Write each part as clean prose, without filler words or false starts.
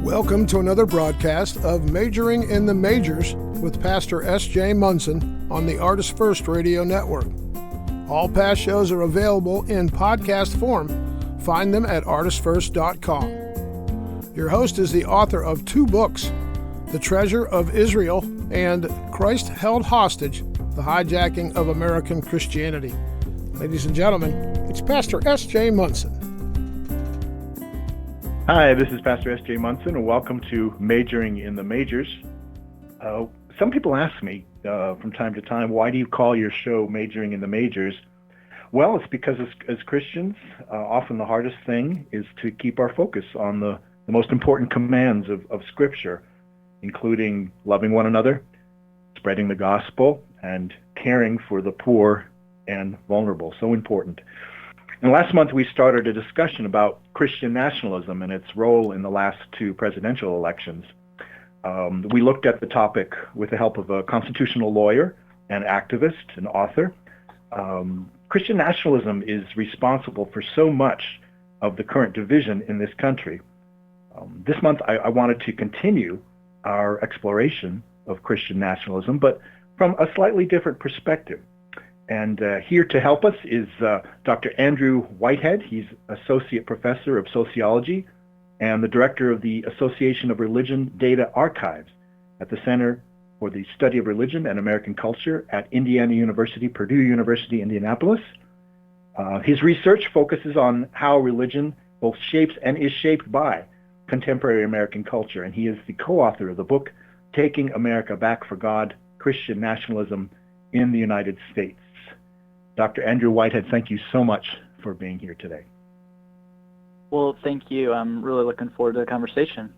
Welcome to another broadcast of Majoring in the Majors with Pastor S.J. Munson on the Artist First Radio Network. All past shows are available in podcast form. Find them at artistfirst.com. Your host is the author of two books, The Treasure of Israel and Christ Held Hostage, The Hijacking of American Christianity. Ladies and gentlemen, it's Pastor S.J. Munson. Hi, this is Pastor S.J. Munson, and welcome to Majoring in the Majors. Some people ask me from time to time, why do you call your show Majoring in the Majors? Well, it's because as Christians, often the hardest thing is to keep our focus on the most important commands of Scripture, including loving one another, spreading the gospel, and caring for the poor and vulnerable. So important. And last month we started a discussion about Christian nationalism and its role in the last two presidential elections. We looked at the topic with the help of a constitutional lawyer, an activist, an author. Christian nationalism is responsible for so much of the current division in this country. This month I wanted to continue our exploration of Christian nationalism, but from a slightly different perspective. And here to help us is Dr. Andrew Whitehead. He's Associate Professor of Sociology and the Director of the Association of Religion Data Archives at the Center for the Study of Religion and American Culture at Indiana University, Perdue University, Indianapolis. His research focuses on how religion both shapes and is shaped by contemporary American culture, and he is the co-author of the book, Taking America Back for God, Christian Nationalism in the United States. Dr. Andrew Whitehead, thank you so much for being here today. Well, thank you. I'm really looking forward to the conversation.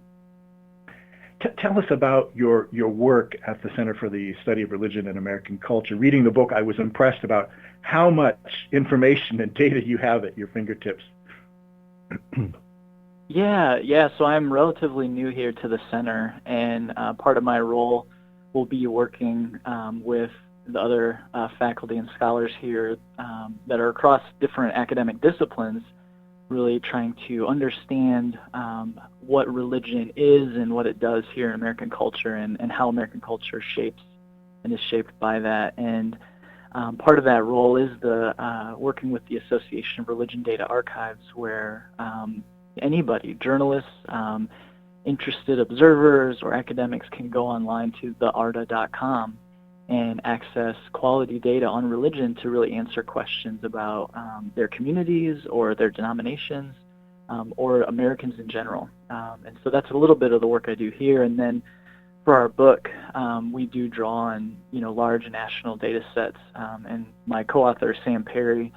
Tell us about your work at the Center for the Study of Religion and American Culture. Reading the book, I was impressed about how much information and data you have at your fingertips. Yeah. So I'm relatively new here to the center, and part of my role will be working with the other faculty and scholars here that are across different academic disciplines, really trying to understand what religion is and what it does here in American culture, and how American culture shapes and is shaped by that. And part of that role is the working with the Association of Religion Data Archives, where anybody, journalists, interested observers, or academics can go online to thearda.com and access quality data on religion to really answer questions about their communities or their denominations or Americans in general. And so that's a little bit of the work I do here. And then for our book, we do draw on large national data sets. And my co-author, Sam Perry,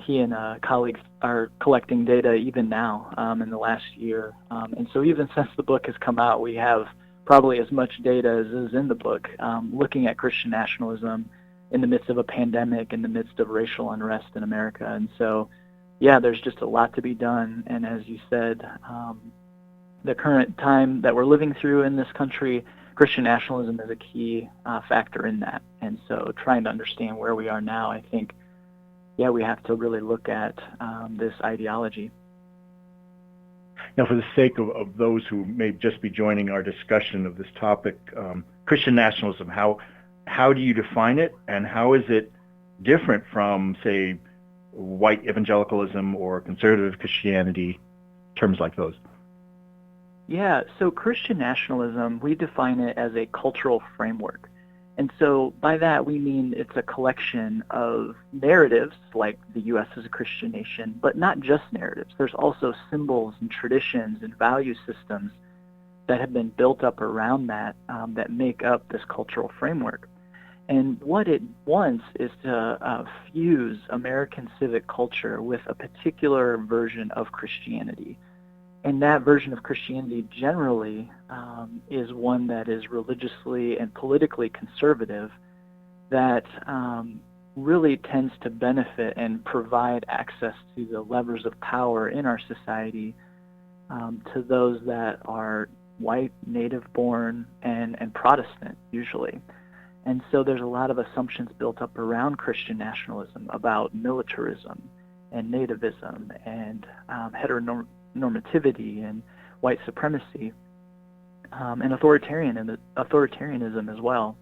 he and colleagues are collecting data even now in the last year. And so even since the book has come out, we have probably as much data as is in the book, looking at Christian nationalism in the midst of a pandemic, in the midst of racial unrest in America. And so, yeah, there's just a lot to be done. And as you said, the current time that we're living through in this country, Christian nationalism is a key factor in that. And so trying to understand where we are now, I think, we have to really look at this ideology. Now, for the sake of those who may just be joining our discussion of this topic, Christian nationalism, how do you define it, and how is it different from, say, white evangelicalism or conservative Christianity, terms like those? Yeah, so Christian nationalism, we define it as a cultural framework. And so by that we mean it's a collection of narratives, like the U.S. is a Christian nation, but not just narratives. There's also symbols and traditions and value systems that have been built up around that, that make up this cultural framework. And what it wants is to fuse American civic culture with a particular version of Christianity. And that version of Christianity generally is one that is religiously and politically conservative, that really tends to benefit and provide access to the levers of power in our society to those that are white, native-born, and Protestant, usually. And so there's a lot of assumptions built up around Christian nationalism about militarism and nativism and heteronormativity, and white supremacy, and authoritarianism as well.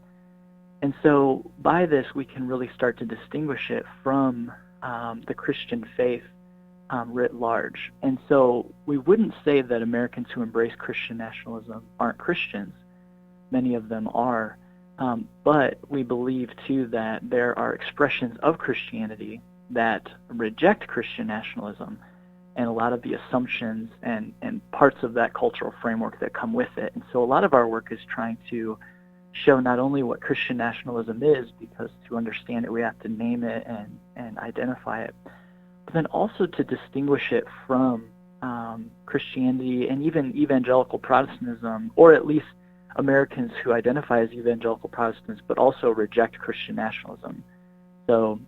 And so by this, we can really start to distinguish it from the Christian faith writ large. And so we wouldn't say that Americans who embrace Christian nationalism aren't Christians. Many of them are. But we believe, too, that there are expressions of Christianity that reject Christian nationalism and a lot of the assumptions and parts of that cultural framework that come with it. And so a lot of our work is trying to show not only what Christian nationalism is, because to understand it we have to name it and identify it, but then also to distinguish it from Christianity and even evangelical Protestantism, or at least Americans who identify as evangelical Protestants but also reject Christian nationalism. So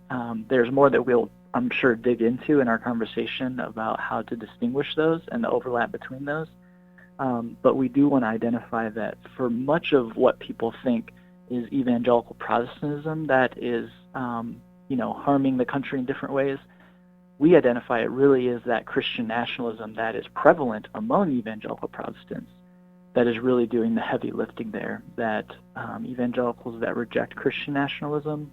there's more that we'll, I'm sure, dig into in our conversation about how to distinguish those and the overlap between those. But we do want to identify that for much of what people think is evangelical Protestantism that is, harming the country in different ways, we identify it really is that Christian nationalism that is prevalent among evangelical Protestants that is really doing the heavy lifting there, that evangelicals that reject Christian nationalism,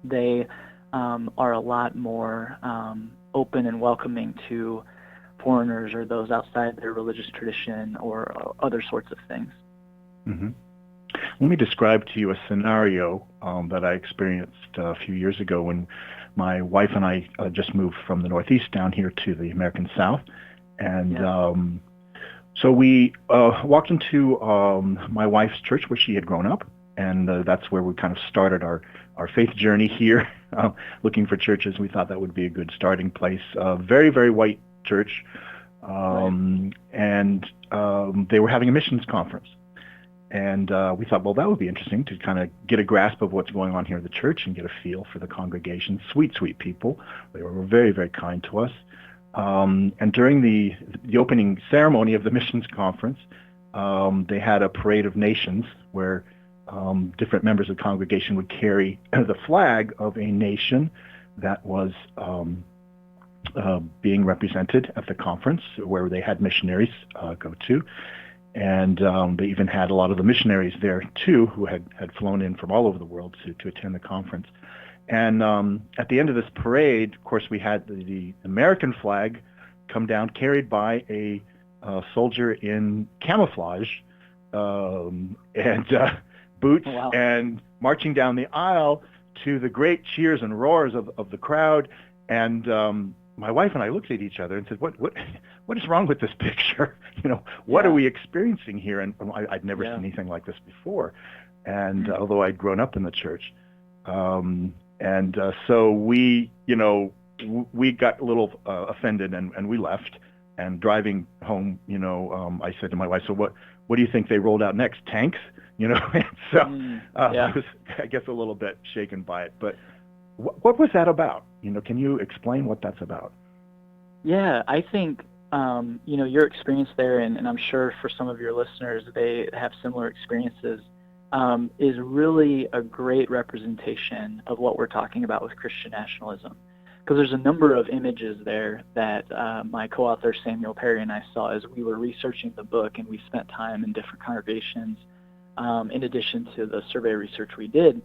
they are a lot more open and welcoming to foreigners or those outside their religious tradition or other sorts of things. Mm-hmm. Let me describe to you a scenario that I experienced a few years ago when my wife and I just moved from the Northeast down here to the American South. And so we walked into my wife's church where she had grown up, and that's where we kind of started our faith journey here, looking for churches. We thought that would be a good starting place. Very, very white church, and they were having a missions conference. And we thought, well, that would be interesting to kind of get a grasp of what's going on here in the church and get a feel for the congregation. Sweet, sweet people. They were very, very kind to us. And during the opening ceremony of the missions conference, they had a parade of nations where different members of the congregation would carry the flag of a nation that was being represented at the conference, where they had missionaries go to. And they even had a lot of the missionaries there, too, who had flown in from all over the world to attend the conference. And at the end of this parade, of course, we had the American flag come down, carried by a soldier in camouflage and boots, Wow. and marching down the aisle to the great cheers and roars of the crowd. And my wife and I looked at each other and said, what is wrong with this picture? What are we experiencing here? And I'd never seen anything like this before. And although I'd grown up in the church. So we got a little offended, and we left. And driving home, I said to my wife, so what do you think they rolled out next? Tanks? And so I was, I guess, a little bit shaken by it. But what was that about? Can you explain what that's about? Yeah, I think, your experience there, and I'm sure for some of your listeners, they have similar experiences, is really a great representation of what we're talking about with Christian nationalism. Because there's a number of images there that my co-author Samuel Perry and I saw as we were researching the book, and we spent time in different congregations in addition to the survey research we did.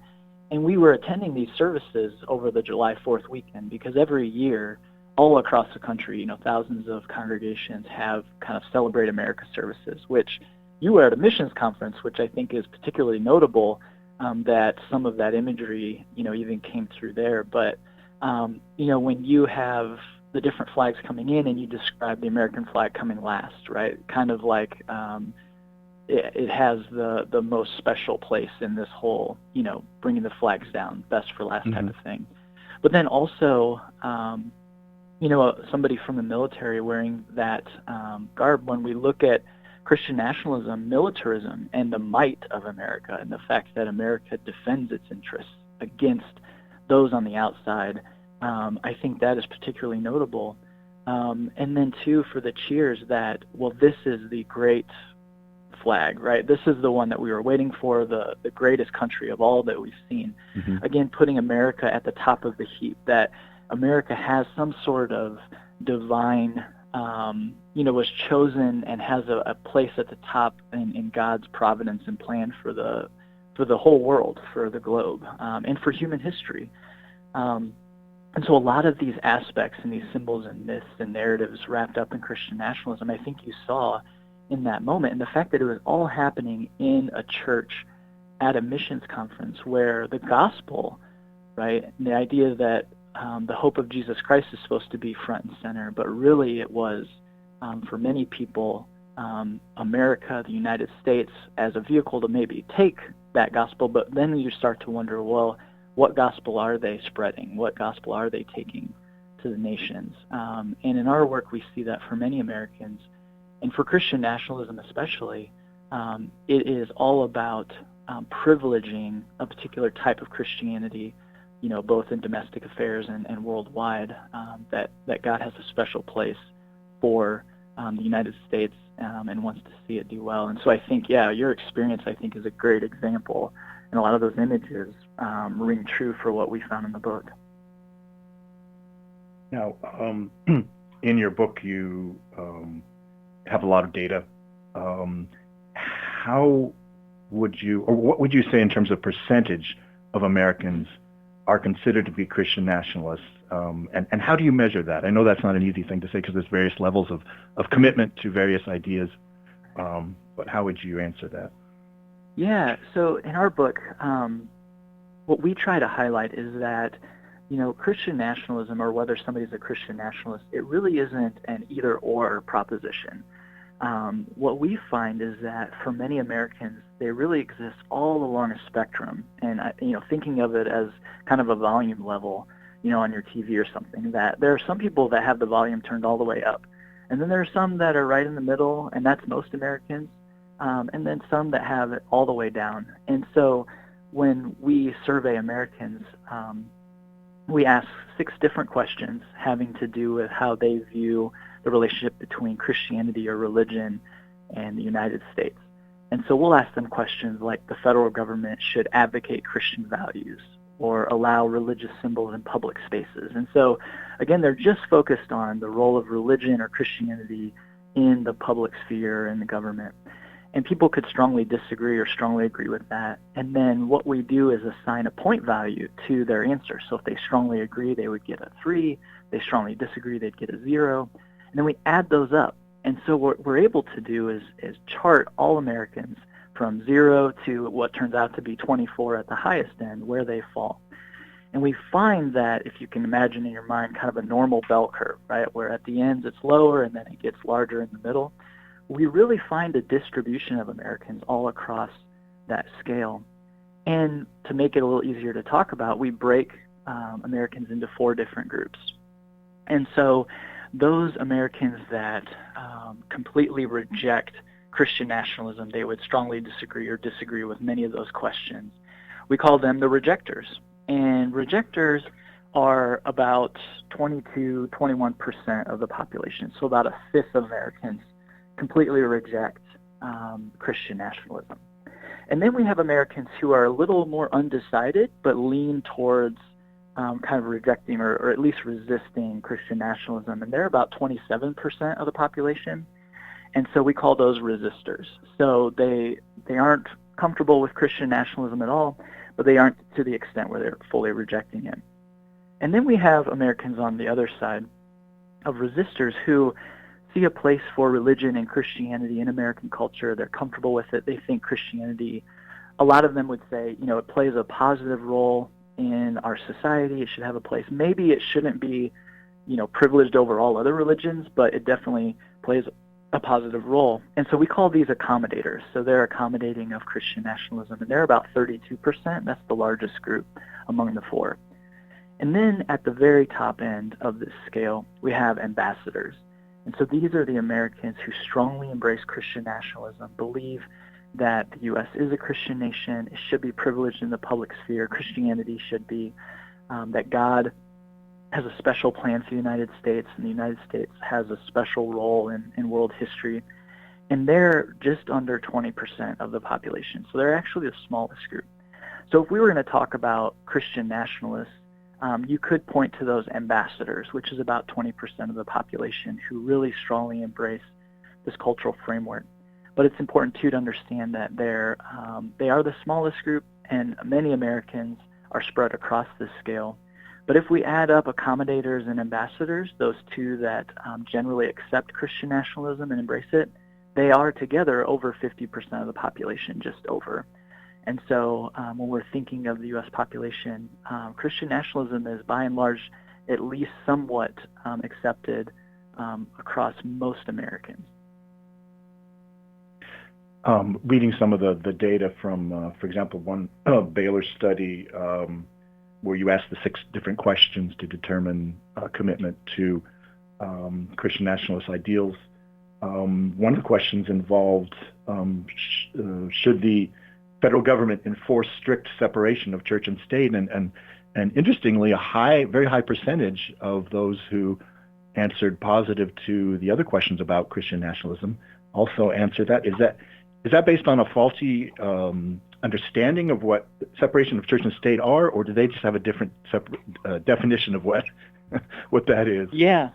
And we were attending these services over the July 4th weekend, because every year, all across the country, thousands of congregations have kind of Celebrate America services, which you were at a missions conference, which I think is particularly notable, that some of that imagery, even came through there. But, when you have the different flags coming in, and you describe the American flag coming last, right? Kind of like it has the most special place in this whole, bringing the flags down, best for last type of thing. But then also, somebody from the military wearing that garb, when we look at Christian nationalism, militarism, and the might of America, and the fact that America defends its interests against those on the outside, I think that is particularly notable. And then, too, for the cheers that, well, this is the great flag, right? This is the one that we were waiting for, the greatest country of all that we've seen. Again, putting America at the top of the heap, that America has some sort of divine was chosen and has a place at the top in God's providence and plan for the whole world, for the globe, and for human history. And so a lot of these aspects and these symbols and myths and narratives wrapped up in Christian nationalism, I think you saw in that moment. And the fact that it was all happening in a church at a missions conference where the gospel, right, and the idea that the hope of Jesus Christ is supposed to be front and center, but really it was, for many people, America, the United States, as a vehicle to maybe take that gospel. But then you start to wonder, well, what gospel are they spreading? What gospel are they taking to the nations? And in our work, we see that for many Americans, and for Christian nationalism especially, it is all about privileging a particular type of Christianity, both in domestic affairs and worldwide, that God has a special place for the United States and wants to see it do well. And so I think, your experience, I think, is a great example. And a lot of those images ring true for what we found in the book. Now, in your book, you have a lot of data. How would you, or what would you say in terms of percentage of Americans are considered to be Christian nationalists? And how do you measure that? I know that's not an easy thing to say because there's various levels of commitment to various ideas. But how would you answer that? Yeah, so in our book, what we try to highlight is that, Christian nationalism, or whether somebody's a Christian nationalist, it really isn't an either-or proposition. What we find is that for many Americans, they really exist all along a spectrum. And, thinking of it as kind of a volume level, on your TV or something, that there are some people that have the volume turned all the way up. And then there are some that are right in the middle, and that's most Americans. And then some that have it all the way down. And so when we survey Americans, we ask 6 different questions having to do with how they view the relationship between Christianity or religion and the United States. And so we'll ask them questions like the federal government should advocate Christian values or allow religious symbols in public spaces. And so, again, they're just focused on the role of religion or Christianity in the public sphere and the government. And people could strongly disagree or strongly agree with that. And then what we do is assign a point value to their answer. So if they strongly agree, they would get a 3. They strongly disagree, they'd get a 0. And then we add those up. And so what we're able to do is chart all Americans from 0 to what turns out to be 24 at the highest end, where they fall. And we find that, if you can imagine in your mind kind of a normal bell curve, right, where at the ends it's lower and then it gets larger in the middle, we really find a distribution of Americans all across that scale. And to make it a little easier to talk about, we break Americans into 4 different groups. And so those Americans that completely reject Christian nationalism, they would strongly disagree with many of those questions. We call them the rejectors. And rejectors are about 22-21% of the population. So about a fifth of Americans completely reject Christian nationalism. And then we have Americans who are a little more undecided, but lean towards kind of rejecting or at least resisting Christian nationalism. And they're about 27% of the population. And so we call those resistors. So they aren't comfortable with Christian nationalism at all, but they aren't to the extent where they're fully rejecting it. And then we have Americans on the other side of resistors who see a place for religion and Christianity in American culture. They're comfortable with it. They think Christianity, a lot of them would say, it plays a positive role in our society. It should have a place. Maybe it shouldn't be, privileged over all other religions, but it definitely plays a positive role. And so we call these accommodators. So they're accommodating of Christian nationalism, and they're about 32%. That's the largest group among the 4. And then at the very top end of this scale, we have ambassadors. And so these are the Americans who strongly embrace Christian nationalism, believe that the U.S. is a Christian nation, it should be privileged in the public sphere, Christianity should be, that God has a special plan for the United States, and the United States has a special role in world history. And they're just under 20% of the population. So they're actually the smallest group. So if we were going to talk about Christian nationalists, you could point to those ambassadors, which is about 20% of the population, who really strongly embrace this cultural framework. But it's important, too, to understand that they are the smallest group, and many Americans are spread across this scale. But if we add up accommodators and ambassadors, those two that generally accept Christian nationalism and embrace it, they are together over 50% of the population, just over. And so when we're thinking of the U.S. population, Christian nationalism is by and large at least somewhat accepted across most Americans. Reading some of the data from, for example, one Baylor study where you asked the 6 different questions to determine commitment to Christian nationalist ideals. One of the questions involved, should the federal government enforce strict separation of church and state? And interestingly, a very high percentage of those who answered positive to the other questions about Christian nationalism also answered that. Is that based on a faulty understanding of what separation of church and state are, or do they just have a different definition of what that is? Yeah.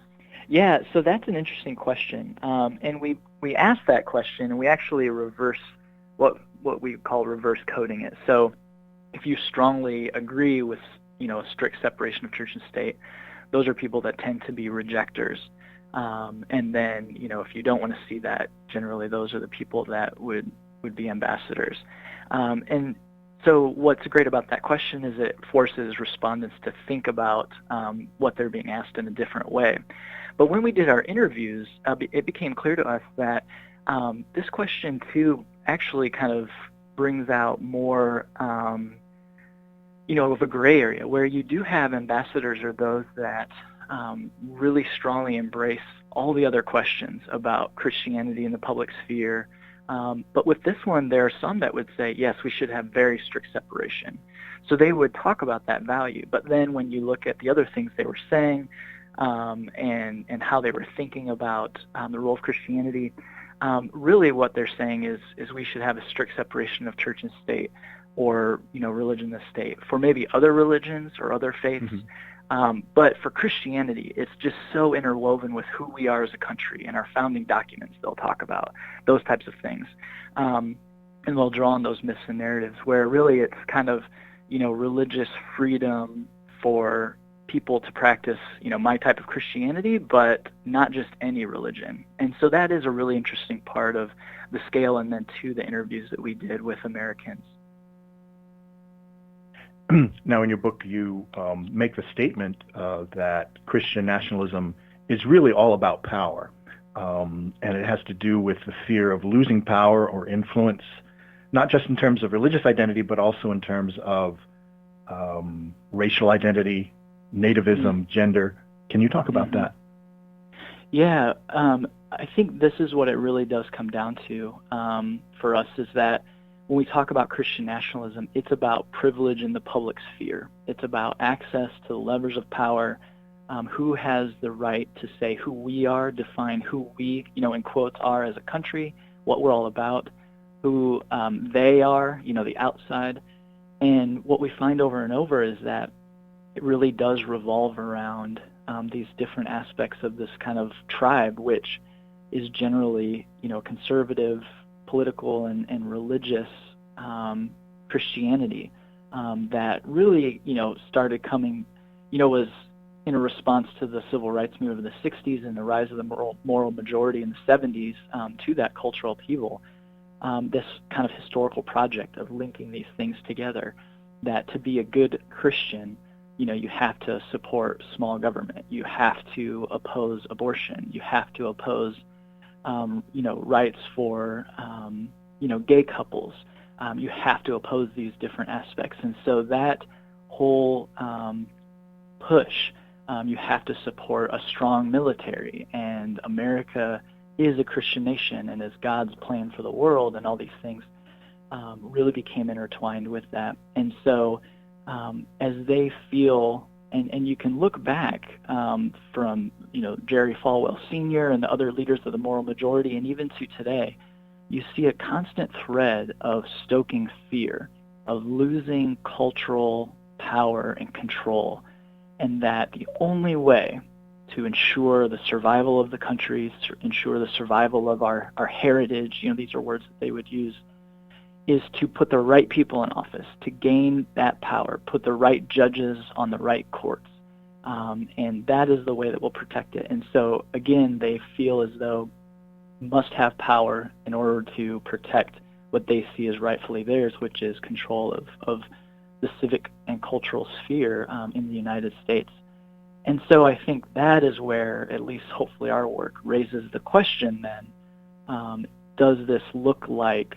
So that's an interesting question, and we asked that question, and we actually reverse what we call reverse coding it. So if you strongly agree with a strict separation of church and state, those are people that tend to be rejectors. And then if you don't want to see that, generally those are the people that would be ambassadors. And so what's great about that question is it forces respondents to think about what they're being asked in a different way. But when we did our interviews, it became clear to us that this question too actually kind of brings out more of a gray area, where you do have ambassadors or those that really strongly embrace all the other questions about Christianity in the public sphere. But with this one, there are some that would say, yes, we should have very strict separation. So they would talk about that value. But then when you look at the other things they were saying and how they were thinking about the role of Christianity, really what they're saying is we should have a strict separation of church and state, or religion and state, for maybe other religions or other faiths. Mm-hmm. But for Christianity, it's just so interwoven with who we are as a country. And our founding documents, they'll talk about those types of things. And they'll draw on those myths and narratives where really it's kind of, religious freedom for people to practice, my type of Christianity, but not just any religion. And so that is a really interesting part of the scale, and then to the interviews that we did with Americans. Now, in your book, you make the statement that Christian nationalism is really all about power, and it has to do with the fear of losing power or influence, not just in terms of religious identity, but also in terms of racial identity, nativism, gender. Can you talk about that? Yeah, I think this is what it really does come down to for us, is that when we talk about Christian nationalism, it's about privilege in the public sphere. It's about access to the levers of power, who has the right to say who we are, define who we, in quotes, are as a country, what we're all about, who they are, the outside. And what we find over and over is that it really does revolve around these different aspects of this kind of tribe, which is generally, conservative, political, and religious Christianity that really, started coming, was in a response to the civil rights movement of the 60s and the rise of the moral majority in the 70s to that cultural upheaval. This kind of historical project of linking these things together, that to be a good Christian, you have to support small government. You have to oppose abortion. You have to oppose, rights for, gay couples. You have to oppose these different aspects. And so that whole push, you have to support a strong military. And America is a Christian nation and is God's plan for the world, and all these things really became intertwined with that. And so as they feel, and you can look back from, Jerry Falwell Sr. and the other leaders of the moral majority, and even to today, you see a constant thread of stoking fear, of losing cultural power and control. and that the only way to ensure the survival of the country, ensure the survival of our heritage, these are words that they would use, is to put the right people in office, to gain that power, put the right judges on the right courts. And that is the way that will protect it. And so, again, they feel as though must have power in order to protect what they see as rightfully theirs, which is control of the civic and cultural sphere in the United States. And so I think that is where, at least hopefully our work, raises the question then, does this look like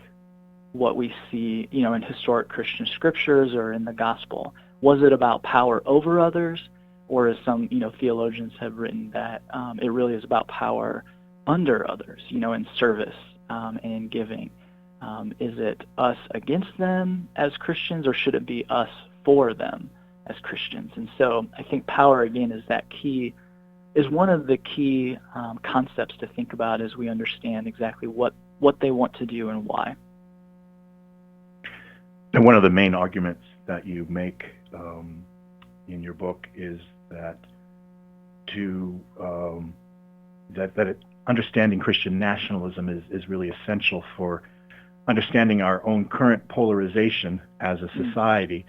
what we see, in historic Christian scriptures or in the gospel? Was it about power over others, or as some, theologians have written that it really is about power under others, in service and in giving? Is it us against them as Christians, or should it be us for them as Christians? And so I think power, again, is one of the key concepts to think about as we understand exactly what they want to do and why. And one of the main arguments that you make in your book is that understanding Christian nationalism is really essential for understanding our own current polarization as a society.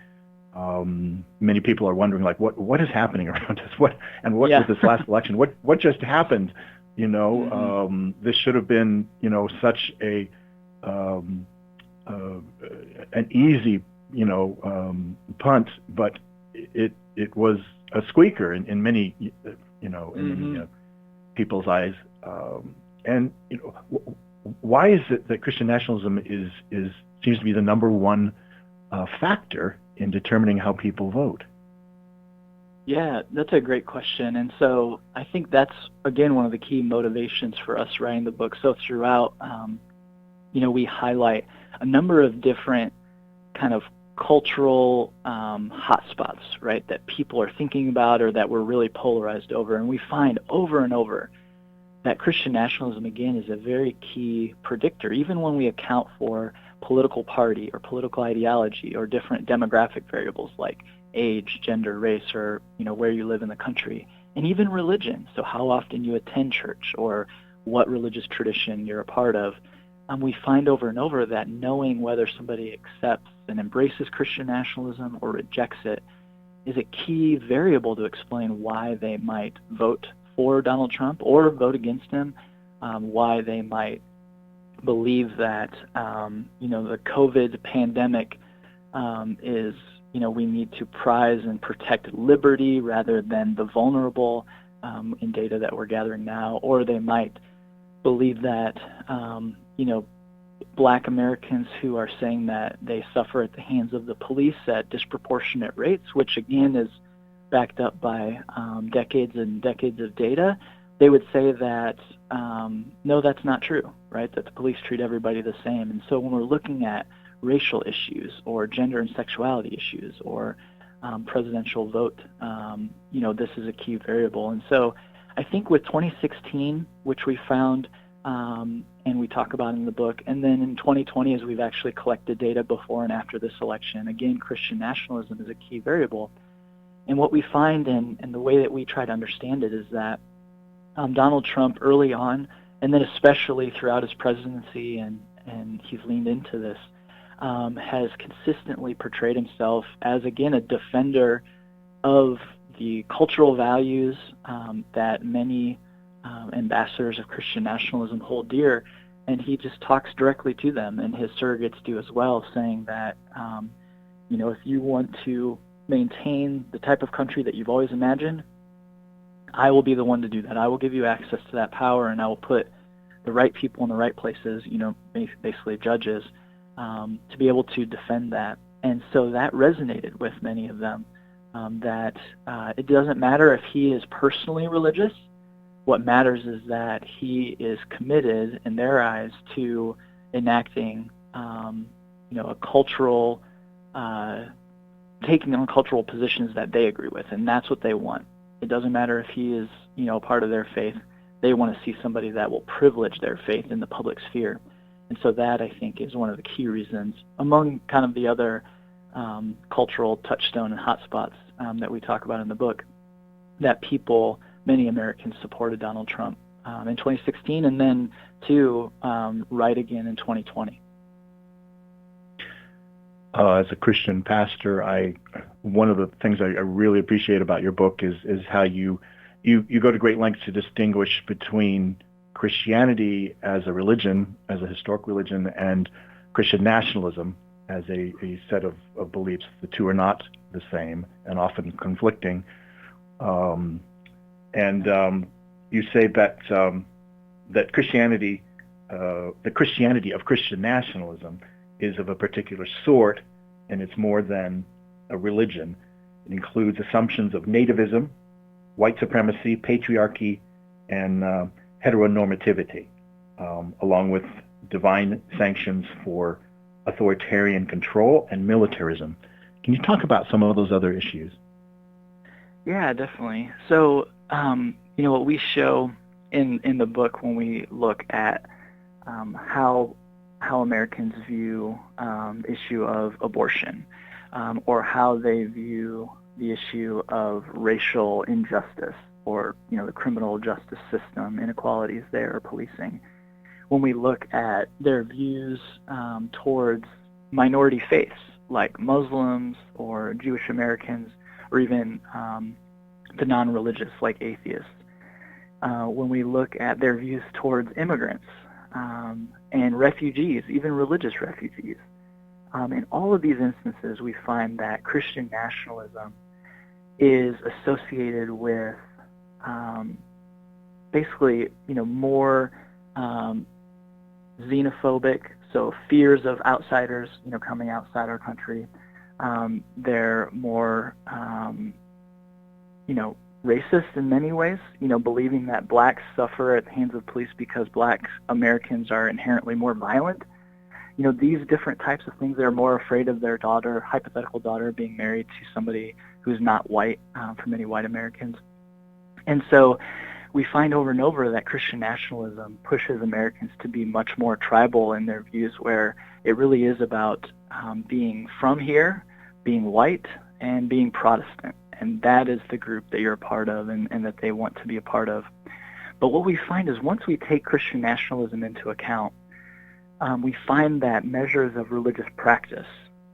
Many people are wondering, like, what is happening around us? What was this last election? What just happened? This should have been, such an easy, punt, but it was a squeaker in many, in people's eyes. And why is it that Christian nationalism seems to be the number one factor in determining how people vote? Yeah, that's a great question. And so I think that's, again, one of the key motivations for us writing the book. So throughout, we highlight a number of different kind of cultural hotspots, right, that people are thinking about or that we're really polarized over. And we find over and over that Christian nationalism, again, is a very key predictor, even when we account for political party or political ideology or different demographic variables like age, gender, race, or where you live in the country, and even religion. So how often you attend church or what religious tradition you're a part of. We find over and over that knowing whether somebody accepts and embraces Christian nationalism or rejects it is a key variable to explain why they might vote for Donald Trump or vote against him, why they might believe that, the COVID pandemic is, we need to prize and protect liberty rather than the vulnerable in data that we're gathering now, or they might believe that, Black Americans who are saying that they suffer at the hands of the police at disproportionate rates, which again is backed up by decades and decades of data, they would say that, no, that's not true, right? That the police treat everybody the same. And so when we're looking at racial issues or gender and sexuality issues or presidential vote, this is a key variable. And so I think with 2016, which we found and we talk about in the book, and then in 2020, as we've actually collected data before and after this election, again, Christian nationalism is a key variable. And what we find and the way that we try to understand it is that Donald Trump early on, and then especially throughout his presidency, and he's leaned into this, has consistently portrayed himself as, again, a defender of the cultural values that many ambassadors of Christian nationalism hold dear, and he just talks directly to them, and his surrogates do as well, saying that, if you want to maintain the type of country that you've always imagined, I will be the one to do that. I will give you access to that power, and I will put the right people in the right places, basically judges, to be able to defend that. And so that resonated with many of them, that it doesn't matter if he is personally religious. What matters is that he is committed, in their eyes, to enacting, a cultural, taking on cultural positions that they agree with, and that's what they want. It doesn't matter if he is, part of their faith. They want to see somebody that will privilege their faith in the public sphere. And so that, I think, is one of the key reasons, among kind of the other cultural touchstone and hotspots that we talk about in the book, that many Americans supported Donald Trump in 2016, and then too right again in 2020. As a Christian pastor, one of the things I really appreciate about your book is how you go to great lengths to distinguish between Christianity as a religion, as a historic religion, and Christian nationalism as a set of beliefs. The two are not the same and often conflicting. You say that that Christianity, the Christianity of Christian nationalism, is of a particular sort, and it's more than a religion. It includes assumptions of nativism, white supremacy, patriarchy, and heteronormativity, along with divine sanctions for authoritarian control and militarism. Can you talk about some of those other issues? Yeah, definitely. So, what we show in the book when we look at how Americans view the issue of abortion, or how they view the issue of racial injustice, or the criminal justice system, inequalities there, or policing. When we look at their views towards minority faiths like Muslims or Jewish Americans, or even the non-religious like atheists. When we look at their views towards immigrants and refugees, even religious refugees. In all of these instances, we find that Christian nationalism is associated with basically, more xenophobic, so fears of outsiders, coming outside our country. They're more, racist in many ways, believing that blacks suffer at the hands of police because black Americans are inherently more violent. These different types of things. They're more afraid of their hypothetical daughter, being married to somebody who's not white, for many white Americans. And so we find over and over that Christian nationalism pushes Americans to be much more tribal in their views, where it really is about being from here, being white, and being Protestant. And that is the group that you're a part of, and that they want to be a part of. But what we find is once we take Christian nationalism into account, we find that measures of religious practice,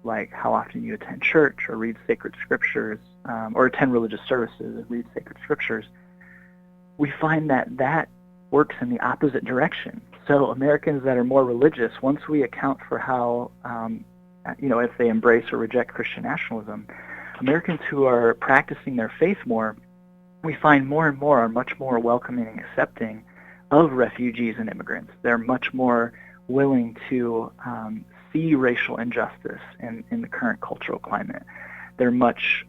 like how often you attend church or read sacred scriptures, or attend religious services and read sacred scriptures, we find that works in the opposite direction. So Americans that are more religious, once we account for how, if they embrace or reject Christian nationalism, Americans who are practicing their faith more, we find more and more are much more welcoming and accepting of refugees and immigrants. They're much more willing to see racial injustice in the current cultural climate. They're much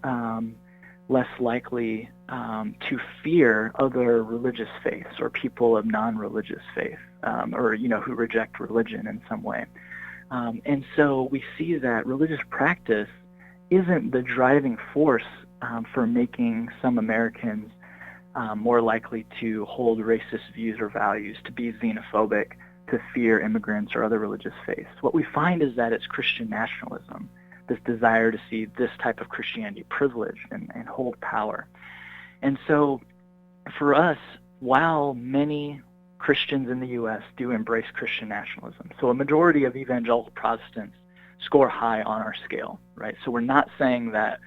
less likely to fear other religious faiths or people of non-religious faith, or who reject religion in some way. And so we see that religious practice isn't the driving force for making some Americans more likely to hold racist views or values, to be xenophobic, to fear immigrants or other religious faiths. What we find is that it's Christian nationalism, this desire to see this type of Christianity privileged and hold power. And so for us, while many Christians in the U.S. do embrace Christian nationalism, so a majority of evangelical Protestants score high on our scale, right? So we're not saying that,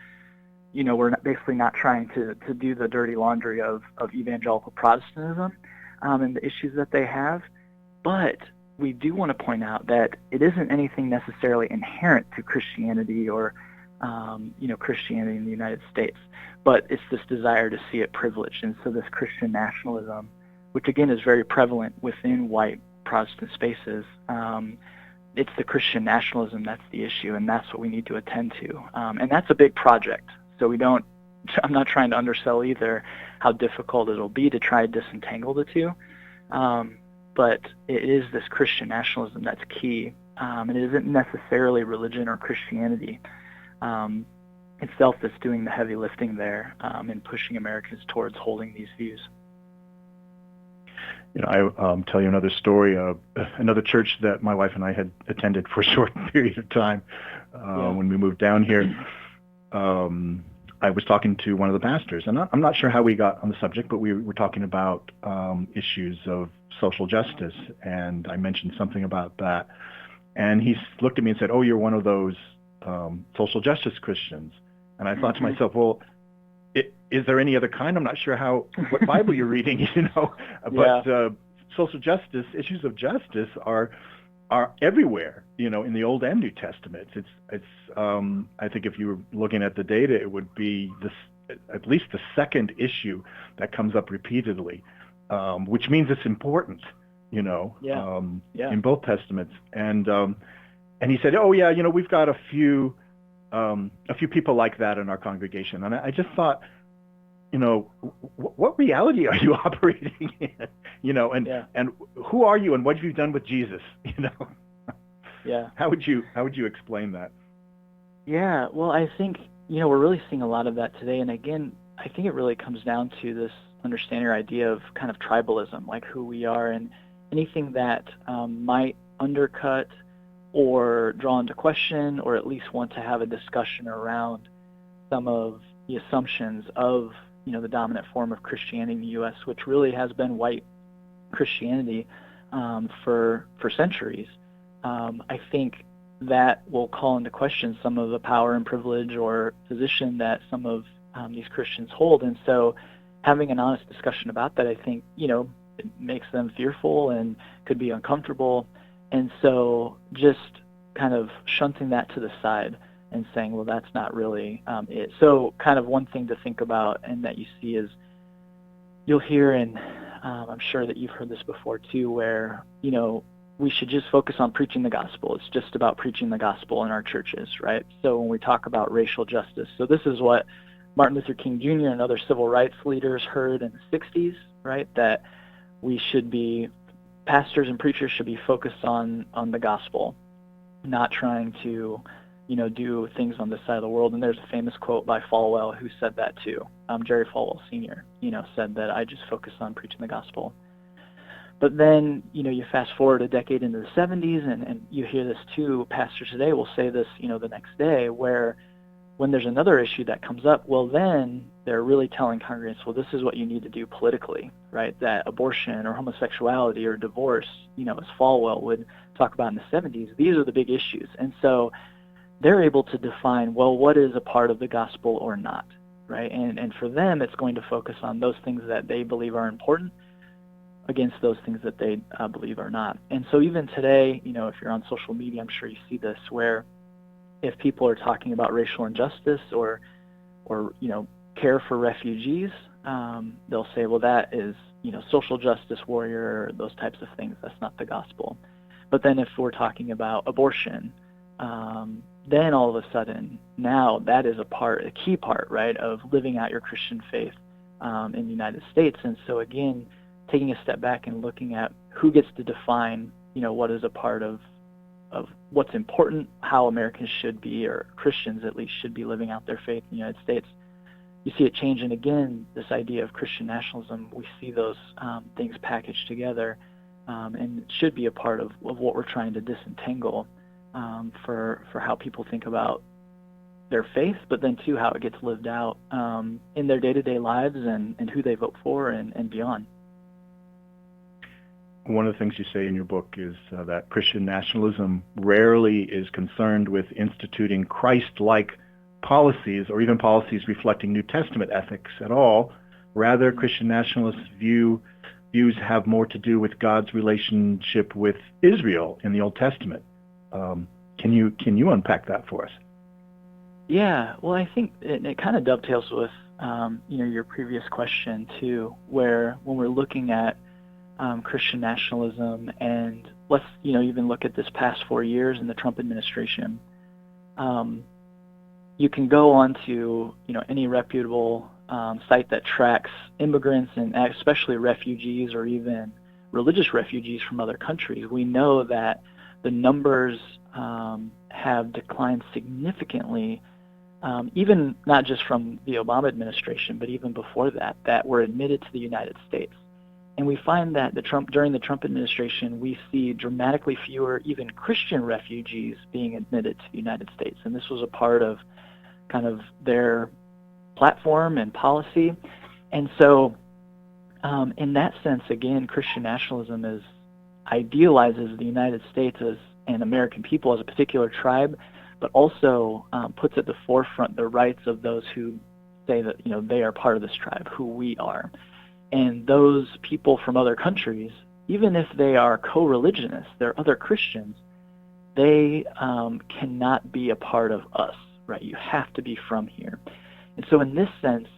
we're basically not trying to do the dirty laundry of evangelical Protestantism and the issues that they have, but we do want to point out that it isn't anything necessarily inherent to Christianity or, Christianity in the United States, but it's this desire to see it privileged. And so this Christian nationalism, which again is very prevalent within white Protestant spaces, it's the Christian nationalism that's the issue, and that's what we need to attend to. And that's a big project. So I'm not trying to undersell either how difficult it'll be to try to disentangle the two. But it is this Christian nationalism that's key. It isn't necessarily religion or Christianity itself that's doing the heavy lifting there and pushing Americans towards holding these views. I'll tell you another story. Another church that my wife and I had attended for a short period of time when we moved down here. I was talking to one of the pastors, and I'm not sure how we got on the subject, but we were talking about issues of social justice, and I mentioned something about that. And he looked at me and said, "Oh, you're one of those social justice Christians." And I thought to myself, well, is there any other kind? I'm not sure what Bible you're reading, but social justice, issues of justice are everywhere, in the Old and New Testament. It's I think if you were looking at the data, it would be at least the second issue that comes up repeatedly, which means it's important, in both Testaments. And he said, "Oh yeah, we've got a few people like that in our congregation." And I just thought, what reality are you operating in? And who are you, and what have you done with Jesus? Yeah. How would you explain that? Yeah. Well, I think we're really seeing a lot of that today. And again, I think it really comes down to this understanding or idea of kind of tribalism, like who we are, and anything that might undercut or draw into question, or at least want to have a discussion around some of the assumptions of the dominant form of Christianity in the U.S., which really has been white Christianity for centuries. I think that will call into question some of the power and privilege or position that some of these Christians hold. And so having an honest discussion about that, I think, it makes them fearful and could be uncomfortable. And so just kind of shunting that to the side and saying, well, that's not really it. So kind of one thing to think about and that you see is you'll hear, and I'm sure that you've heard this before too, where, we should just focus on preaching the gospel. It's just about preaching the gospel in our churches, right? So when we talk about racial justice, so this is what Martin Luther King Jr. and other civil rights leaders heard in the 60s, right? That pastors and preachers should be focused on the gospel, not trying to, do things on this side of the world. And there's a famous quote by Falwell who said that too. Jerry Falwell Sr., said that I just focus on preaching the gospel. But then, you fast forward a decade into the 70s, and you hear this too. Pastors today will say this, the next day, where when there's another issue that comes up, well, then they're really telling congregants, well, this is what you need to do politically, right? That abortion or homosexuality or divorce, as Falwell would talk about in the 70s, these are the big issues. And so they're able to define, well, what is a part of the gospel or not, right? And for them, it's going to focus on those things that they believe are important against those things that they believe are not. And so even today, if you're on social media, I'm sure you see this, where if people are talking about racial injustice or care for refugees, they'll say, well, that is, social justice warrior, or those types of things. That's not the gospel. But then if we're talking about abortion, then all of a sudden, now that is a key part, right, of living out your Christian faith in the United States. And so again, taking a step back and looking at who gets to define, what is a part of what's important, how Americans should be, or Christians at least should be living out their faith in the United States. You see it change. And again, this idea of Christian nationalism, we see those things packaged together, and it should be a part of what we're trying to disentangle for how people think about their faith, but then too how it gets lived out in their day-to-day lives and who they vote for and beyond. One of the things you say in your book is that Christian nationalism rarely is concerned with instituting Christ-like policies or even policies reflecting New Testament ethics at all. Rather, Christian nationalist views have more to do with God's relationship with Israel in the Old Testament. Can you unpack that for us? Yeah, well, I think it kind of dovetails with your previous question too, where when we're looking at Christian nationalism, and let's even look at this past 4 years in the Trump administration. You can go on to any reputable site that tracks immigrants and especially refugees or even religious refugees from other countries. We know that the numbers have declined significantly, even not just from the Obama administration, but even before that were admitted to the United States. And we find that during the Trump administration, we see dramatically fewer even Christian refugees being admitted to the United States. And this was a part of kind of their platform and policy. And so in that sense, again, Christian nationalism idealizes the United States and American people as a particular tribe, but also puts at the forefront the rights of those who say that they are part of this tribe, who we are. And those people from other countries, even if they are co-religionists, they're other Christians, they cannot be a part of us, right? You have to be from here. And so in this sense,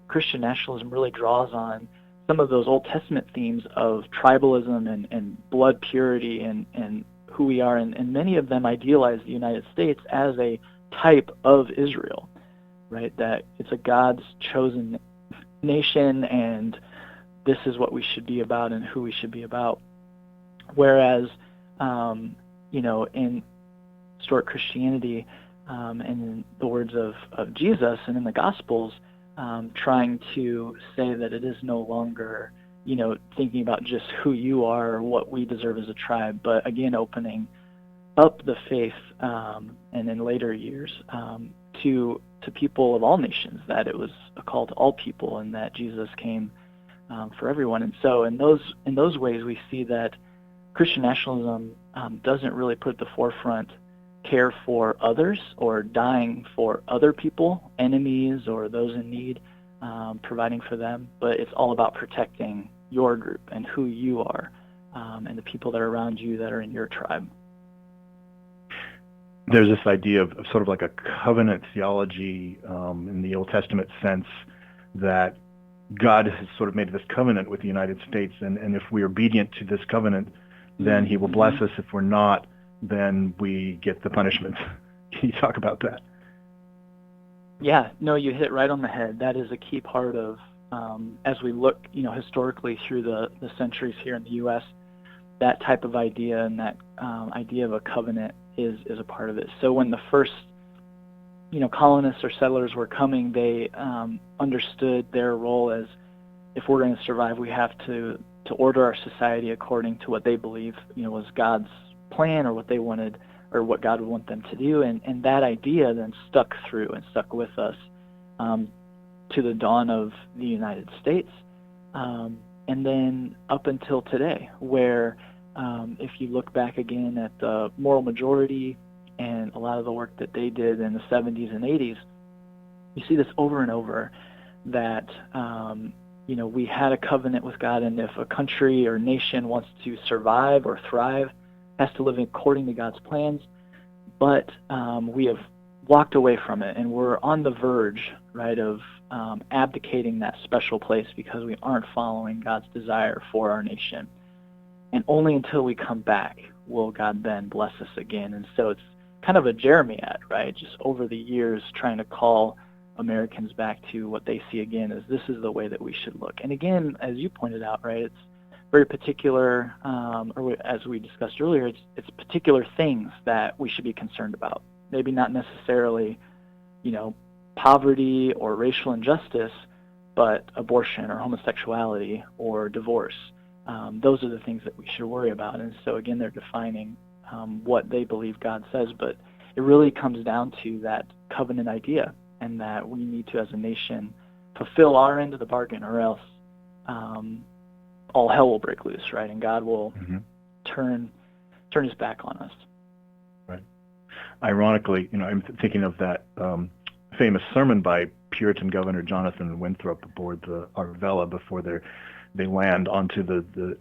Christian nationalism really draws on some of those Old Testament themes of tribalism and blood purity and who we are, and many of them idealize the United States as a type of Israel, right? That it's a God's chosen nation, and this is what we should be about and who we should be about. Whereas, in historic Christianity, and in the words of Jesus and in the Gospels, trying to say that it is no longer, thinking about just who you are or what we deserve as a tribe, but again, opening up the faith, and in later years, to people of all nations, that it was a call to all people, and that Jesus came for everyone. And so in those ways, we see that Christian nationalism doesn't really put at the forefront care for others or dying for other people, enemies or those in need, providing for them, but it's all about protecting your group and who you are, and the people that are around you that are in your tribe. There's this idea of sort of like a covenant theology in the Old Testament sense, that God has sort of made this covenant with the United States, and if we're obedient to this covenant, then he will bless us. If we're not, then we get the punishment. Can you talk about that? Yeah, no, you hit it right on the head. That is a key part of, as we look, historically through the centuries here in the U.S., that type of idea and that idea of a covenant is a part of it. So when the first, colonists or settlers were coming, they understood their role as, if we're going to survive, we have to order our society according to what they believe, was God's plan or what they wanted or what God would want them to do. And that idea then stuck through and stuck with us to the dawn of the United States. And then up until today, where if you look back again at the moral majority and a lot of the work that they did in the 70s and 80s, you see this over and over that, we had a covenant with God, and if a country or nation wants to survive or thrive, has to live according to God's plans. But we have walked away from it, and we're on the verge, right, of abdicating that special place because we aren't following God's desire for our nation. And only until we come back will God then bless us again. And so it's kind of a jeremiad, right, just over the years trying to call Americans back to what they see again as this is the way that we should look. And again, as you pointed out, right, it's very particular, or as we discussed earlier, it's particular things that we should be concerned about. Maybe not necessarily, poverty or racial injustice, but abortion or homosexuality or divorce. Those are the things that we should worry about. And so again, they're defining what they believe God says, but it really comes down to that covenant idea, and that we need to, as a nation, fulfill our end of the bargain, or else all hell will break loose, right? And God will turn his back on us. Right. Ironically, I'm thinking of that famous sermon by Puritan Governor Jonathan Winthrop aboard the Arvella before they land onto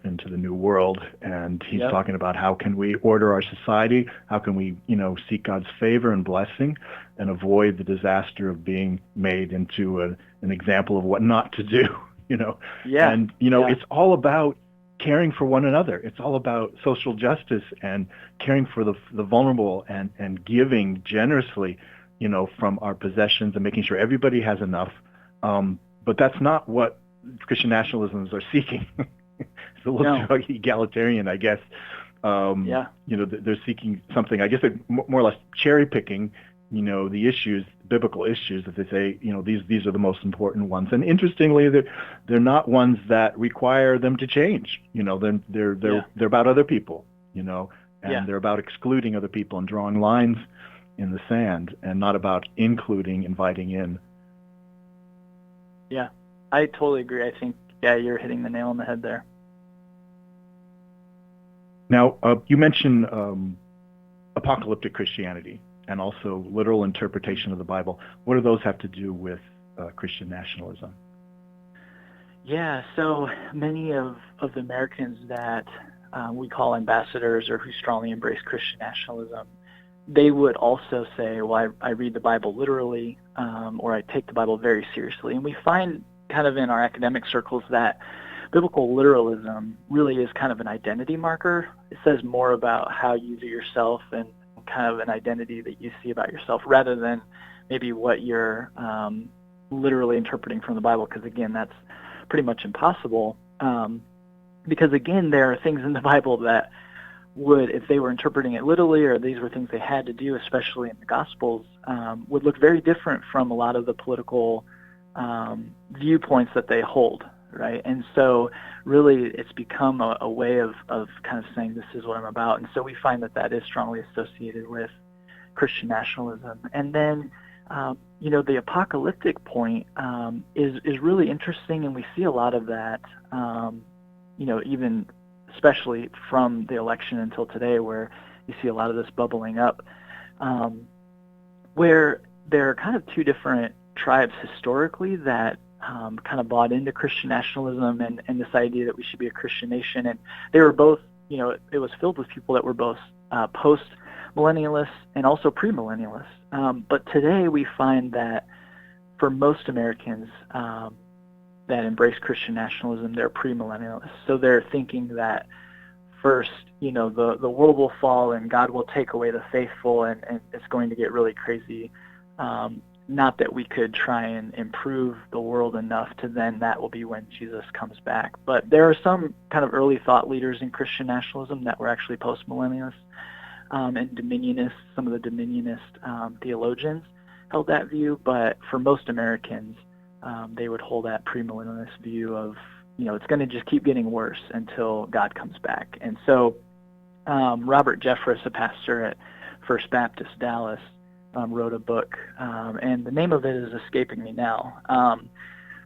into the New World, and he's talking about how can we order our society, how can we seek God's favor and blessing, and avoid the disaster of being made into an example of what not to do. It's all about caring for one another. It's all about social justice and caring for the vulnerable and giving generously, from our possessions and making sure everybody has enough. But that's not what Christian nationalisms are seeking. It's a little too egalitarian, I guess. They're seeking something, I guess, more or less cherry picking, the issues, biblical issues that they say, these are the most important ones. And interestingly, they're not ones that require them to change. They're about other people, and they're about excluding other people and drawing lines in the sand, and not about including, inviting in Yeah, I totally agree. I think, yeah, you're hitting the nail on the head there. Now, you mentioned apocalyptic Christianity and also literal interpretation of the Bible. What do those have to do with Christian nationalism? Yeah, so many of the Americans that we call ambassadors or who strongly embrace Christian nationalism, they would also say, well, I read the Bible literally, or I take the Bible very seriously. And we find kind of in our academic circles that biblical literalism really is kind of an identity marker. It says more about how you view yourself and kind of an identity that you see about yourself rather than maybe what you're literally interpreting from the Bible, because again, that's pretty much impossible. Because again, there are things in the Bible that would, if they were interpreting it literally, or these were things they had to do, especially in the Gospels, would look very different from a lot of the political viewpoints that they hold, right? And so really it's become a way of kind of saying this is what I'm about. And so we find that that is strongly associated with Christian nationalism. And then, the apocalyptic point is really interesting, and we see a lot of that, even especially from the election until today, where you see a lot of this bubbling up, where there are kind of two different tribes historically that kind of bought into Christian nationalism and this idea that we should be a Christian nation. And they were both, it was filled with people that were both post-millennialists and also premillennialists. But today we find that for most Americans that embrace Christian nationalism, they're premillennialists. So they're thinking that first, the world will fall and God will take away the faithful and it's going to get really crazy. Not that we could try and improve the world enough to then that will be when Jesus comes back. But there are some kind of early thought leaders in Christian nationalism that were actually post-millennialists and dominionists. Some of the dominionist theologians held that view, but for most Americans, they would hold that premillennialist view of, it's going to just keep getting worse until God comes back. And so Robert Jeffress, a pastor at First Baptist Dallas, wrote a book, and the name of it is escaping me now,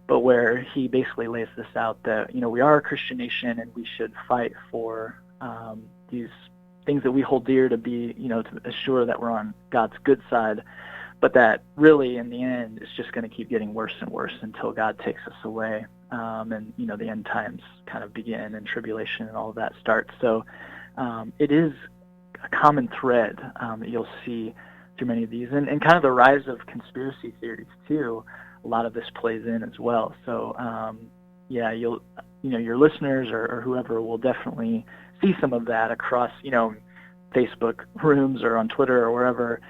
but where he basically lays this out that, we are a Christian nation and we should fight for these things that we hold dear to be, to assure that we're on God's good side, but that really in the end it's just going to keep getting worse and worse until God takes us away, and, the end times kind of begin and tribulation and all of that starts. So it is a common thread that you'll see through many of these, and kind of the rise of conspiracy theories too. A lot of this plays in as well. So your listeners or whoever will definitely see some of that across Facebook rooms or on Twitter or wherever,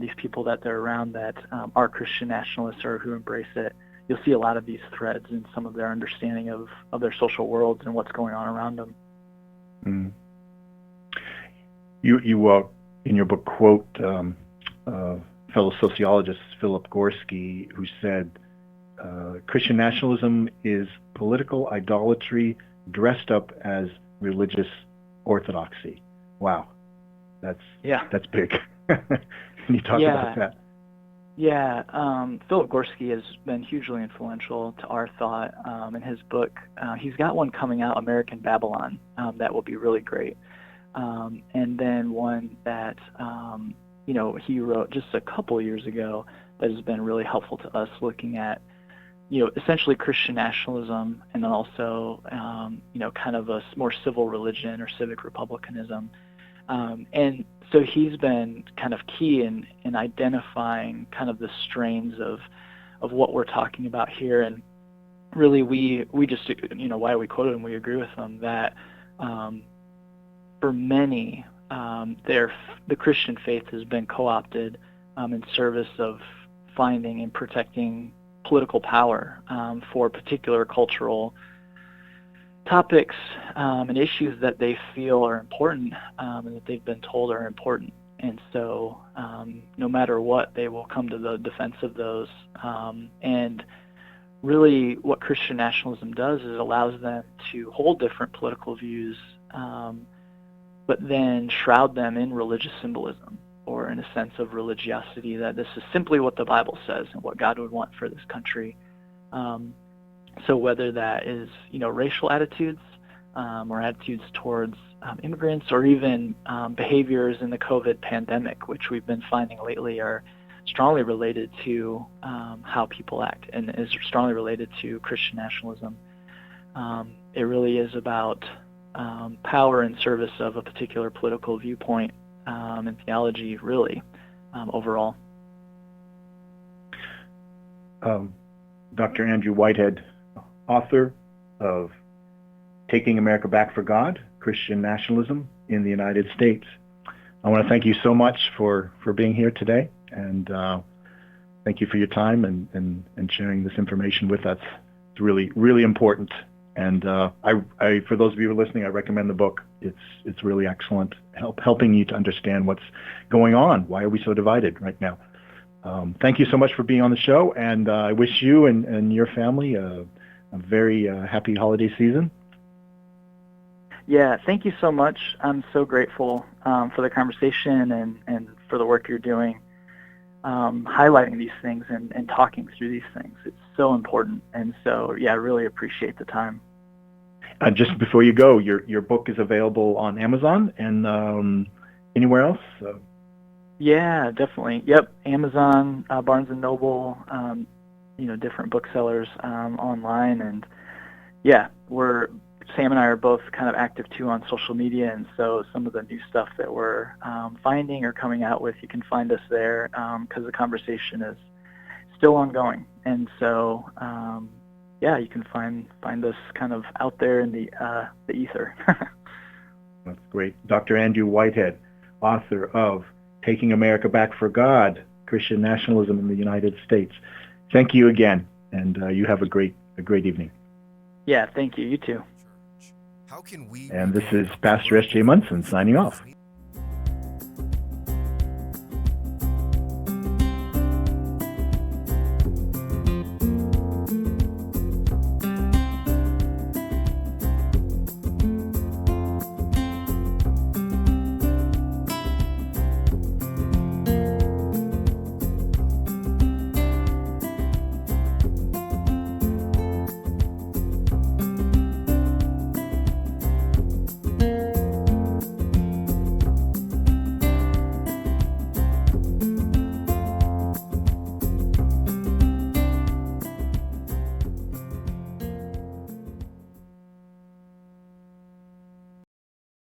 these people that they're around that are Christian nationalists or who embrace it. You'll see a lot of these threads in some of their understanding of their social worlds and what's going on around them. Mm. You in your book quote fellow sociologist Philip Gorski, who said, Christian nationalism is political idolatry dressed up as religious orthodoxy. Wow. That's big. Can you talk about that? Yeah, Philip Gorski has been hugely influential to our thought. In his book, he's got one coming out, American Babylon, that will be really great. And then one that he wrote just a couple years ago that has been really helpful to us, looking at essentially Christian nationalism and then also kind of a more civil religion or civic republicanism. And so he's been kind of key in identifying kind of the strains of what we're talking about here. And really we just, why we quoted him, we agree with him that for many, the Christian faith has been co-opted in service of finding and protecting political power for particular cultural topics and issues that they feel are important and that they've been told are important. And so no matter what, they will come to the defense of those. And really what Christian nationalism does is it allows them to hold different political views, but then shroud them in religious symbolism or in a sense of religiosity, that this is simply what the Bible says and what God would want for this country. So whether that is, racial attitudes or attitudes towards immigrants, or even behaviors in the COVID pandemic, which we've been finding lately are strongly related to how people act and is strongly related to Christian nationalism. It really is about power in service of a particular political viewpoint and theology, really, overall. Dr. Andrew Whitehead, author of Taking America Back for God, Christian Nationalism in the United States. I want to thank you so much for being here today, and thank you for your time and sharing this information with us. It's really, really important. And I, for those of you who are listening, I recommend the book. It's really excellent, helping you to understand what's going on. Why are we so divided right now? Thank you so much for being on the show, and I wish you and your family a very happy holiday season. Yeah, thank you so much. I'm so grateful for the conversation and for the work you're doing, highlighting these things and talking through these things. It's so important. And so, yeah, I really appreciate the time. Just before you go, your book is available on Amazon and anywhere else? Yeah, definitely. Yep, Amazon, Barnes & Noble, different booksellers online. And, yeah, Sam and I are both kind of active too on social media, and so some of the new stuff that we're finding or coming out with, you can find us there because the conversation is still ongoing. And so, you can find us kind of out there in the ether. That's great. Dr. Andrew Whitehead, author of Taking America Back for God, Christian Nationalism in the United States. Thank you again, and you have a great evening. Yeah, thank you. You too. And this is Pastor S.J. Munson signing off.